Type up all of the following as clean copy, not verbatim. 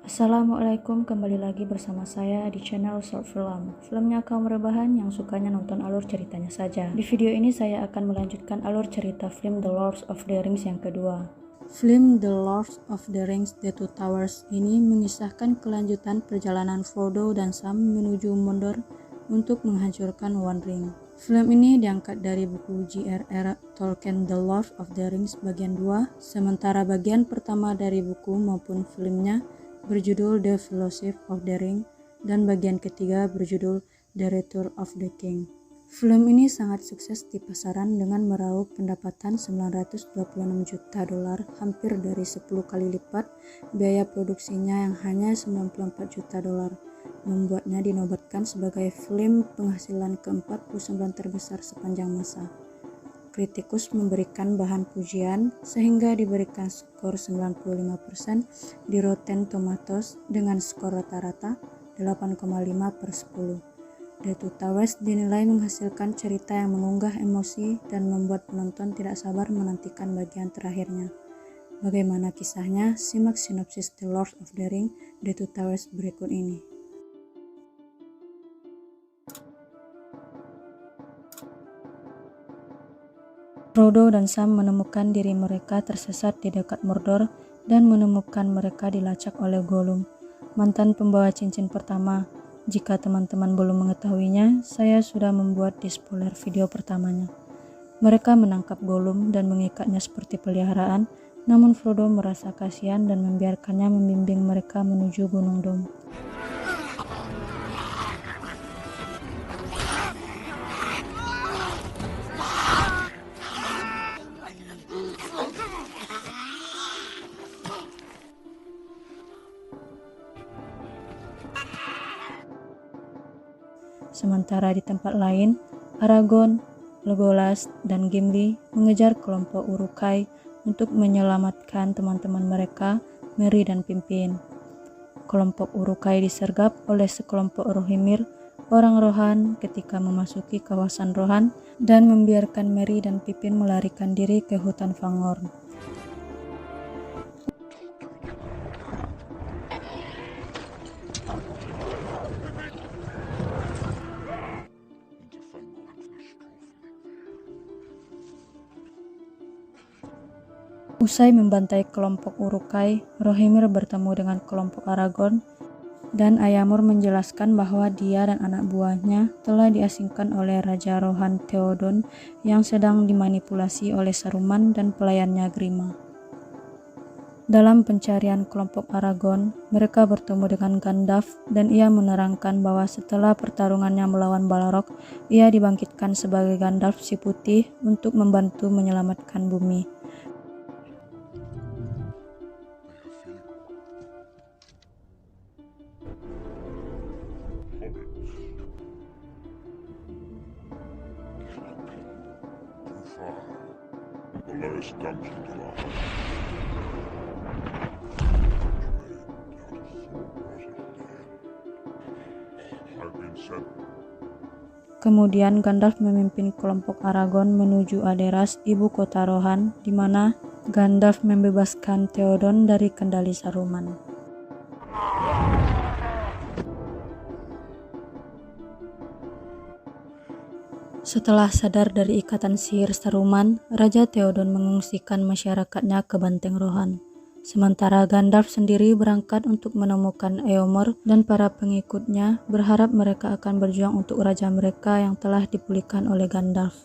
Assalamualaikum, kembali lagi bersama saya di channel Short Film. Filmnya kaum rebahan yang sukanya nonton alur ceritanya saja. Di video ini saya akan melanjutkan alur cerita film The Lord of the Rings yang kedua. Film The Lord of the Rings The Two Towers ini mengisahkan kelanjutan perjalanan Frodo dan Sam menuju Mordor untuk menghancurkan One Ring. Film ini diangkat dari buku J.R.R. Tolkien The Lord of the Rings bagian 2, sementara bagian pertama dari buku maupun filmnya berjudul The Fellowship of the Ring dan bagian ketiga berjudul The Return of the King. Film ini sangat sukses di pasaran dengan meraup pendapatan $926 juta, hampir dari 10 kali lipat biaya produksinya yang hanya $94 juta, membuatnya dinobatkan sebagai film penghasilan ke-49 terbesar sepanjang masa. Kritikus memberikan bahan pujian sehingga diberikan skor 95% di Rotten Tomatoes dengan skor rata-rata 8,5/10. The Two Towers dinilai menghasilkan cerita yang mengunggah emosi dan membuat penonton tidak sabar menantikan bagian terakhirnya. Bagaimana kisahnya? Simak sinopsis The Lord of the Ring The Two Towers berikut ini. Frodo dan Sam menemukan diri mereka tersesat di dekat Mordor dan menemukan mereka dilacak oleh Gollum, mantan pembawa cincin pertama. Jika teman-teman belum mengetahuinya, saya sudah membuat di spoiler video pertamanya. Mereka menangkap Gollum dan mengikatnya seperti peliharaan, namun Frodo merasa kasihan dan membiarkannya membimbing mereka menuju Gunung Doom. Sementara di tempat lain, Aragorn, Legolas, dan Gimli mengejar kelompok Uruk-hai untuk menyelamatkan teman-teman mereka, Merry dan Pippin. Kelompok Uruk-hai disergap oleh sekelompok Rohirrim, orang Rohan, ketika memasuki kawasan Rohan dan membiarkan Merry dan Pippin melarikan diri ke hutan Fangorn. Usai membantai kelompok Uruk-hai, Rohirrim bertemu dengan kelompok Aragorn, dan Eomer menjelaskan bahwa dia dan anak buahnya telah diasingkan oleh Raja Rohan Theoden yang sedang dimanipulasi oleh Saruman dan pelayannya Grima. Dalam pencarian kelompok Aragorn, mereka bertemu dengan Gandalf dan ia menerangkan bahwa setelah pertarungannya melawan Balrog, ia dibangkitkan sebagai Gandalf si Putih untuk membantu menyelamatkan bumi. The lowest dungeon to life. I've been sent. Kemudian Gandalf memimpin kelompok Aragorn menuju Aderas, ibu kota Rohan, di mana Gandalf membebaskan Theoden dari kendali Saruman. Setelah sadar dari ikatan sihir Saruman, Raja Theoden mengungsikan masyarakatnya ke Banteng Rohan. Sementara Gandalf sendiri berangkat untuk menemukan Eomer dan para pengikutnya, berharap mereka akan berjuang untuk raja mereka yang telah dipulihkan oleh Gandalf.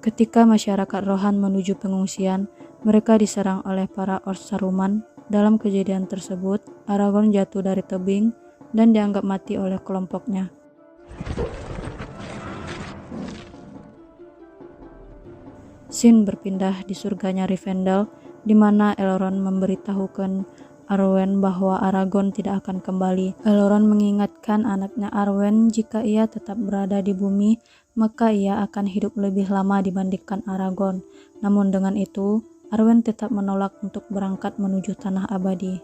Ketika masyarakat Rohan menuju pengungsian, mereka diserang oleh para orc Saruman. Dalam kejadian tersebut, Aragorn jatuh dari tebing dan dianggap mati oleh kelompoknya. Scene berpindah di surganya Rivendell, di mana Elrond memberitahukan Arwen bahwa Aragorn tidak akan kembali. Elrond mengingatkan anaknya Arwen jika ia tetap berada di bumi, maka ia akan hidup lebih lama dibandingkan Aragorn. Namun dengan itu, Arwen tetap menolak untuk berangkat menuju tanah abadi.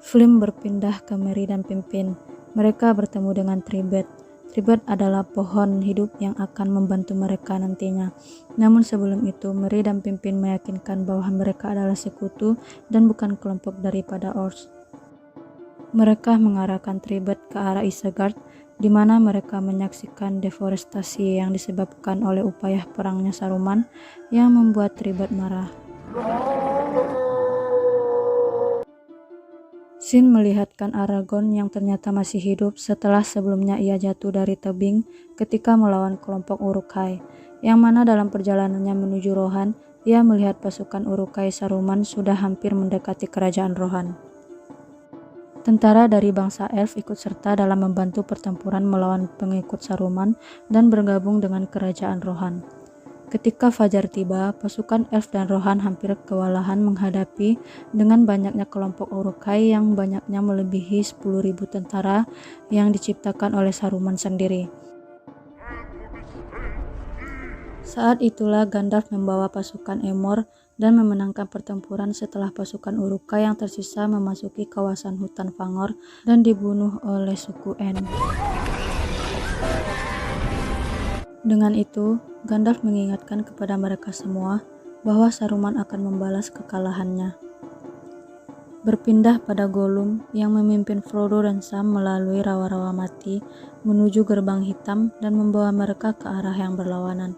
Film berpindah ke Merry dan Pippin. Mereka bertemu dengan Tribet, Tribert adalah pohon hidup yang akan membantu mereka nantinya. Namun sebelum itu, Merry dan Pippin meyakinkan bahwa mereka adalah sekutu dan bukan kelompok daripada Orcs. Mereka mengarahkan Tribert ke arah Isengard, di mana mereka menyaksikan deforestasi yang disebabkan oleh upaya perangnya Saruman yang membuat Tribert marah. Sin melihatkan Aragorn yang ternyata masih hidup setelah sebelumnya ia jatuh dari tebing ketika melawan kelompok Uruk-hai, yang mana dalam perjalanannya menuju Rohan, ia melihat pasukan Uruk-hai Saruman sudah hampir mendekati kerajaan Rohan. Tentara dari bangsa Elf ikut serta dalam membantu pertempuran melawan pengikut Saruman dan bergabung dengan kerajaan Rohan. Ketika fajar tiba, pasukan Elf dan Rohan hampir kewalahan menghadapi dengan banyaknya kelompok Uruk-hai yang banyaknya melebihi 10.000 tentara yang diciptakan oleh Saruman sendiri. Saat itulah Gandalf membawa pasukan Emor dan memenangkan pertempuran setelah pasukan Uruk-hai yang tersisa memasuki kawasan hutan Fangor dan dibunuh oleh suku En. Dengan itu, Gandalf mengingatkan kepada mereka semua bahwa Saruman akan membalas kekalahannya. Berpindah pada Gollum yang memimpin Frodo dan Sam melalui rawa-rawa mati menuju gerbang hitam dan membawa mereka ke arah yang berlawanan.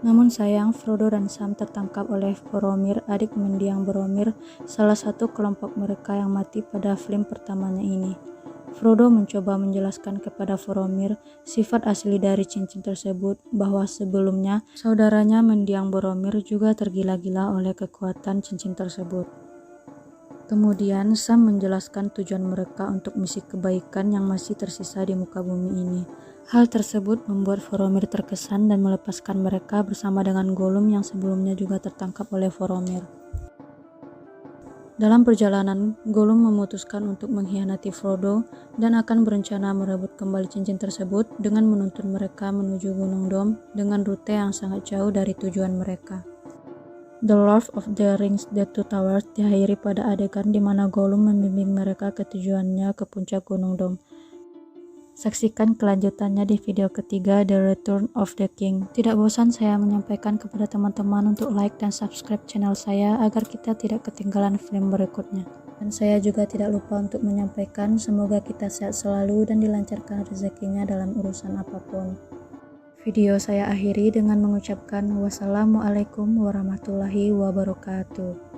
Namun sayang, Frodo dan Sam tertangkap oleh Boromir, adik mendiang Boromir, salah satu kelompok mereka yang mati pada film pertamanya ini. Frodo mencoba menjelaskan kepada Boromir sifat asli dari cincin tersebut, bahwa sebelumnya saudaranya mendiang Boromir juga tergila-gila oleh kekuatan cincin tersebut. Kemudian Sam menjelaskan tujuan mereka untuk misi kebaikan yang masih tersisa di muka bumi ini. Hal tersebut membuat Boromir terkesan dan melepaskan mereka bersama dengan Gollum yang sebelumnya juga tertangkap oleh Boromir. Dalam perjalanan, Gollum memutuskan untuk mengkhianati Frodo dan akan berencana merebut kembali cincin tersebut dengan menuntun mereka menuju Gunung Dom dengan rute yang sangat jauh dari tujuan mereka. The Lord of the Rings: The Two Towers diakhiri pada adegan di mana Gollum membimbing mereka ke tujuannya ke puncak Gunung Dom. Saksikan kelanjutannya di video ketiga, The Return of the King. Tidak bosan saya menyampaikan kepada teman-teman untuk like dan subscribe channel saya agar kita tidak ketinggalan film berikutnya. Dan saya juga tidak lupa untuk menyampaikan semoga kita sehat selalu dan dilancarkan rezekinya dalam urusan apapun. Video saya akhiri dengan mengucapkan wassalamualaikum warahmatullahi wabarakatuh.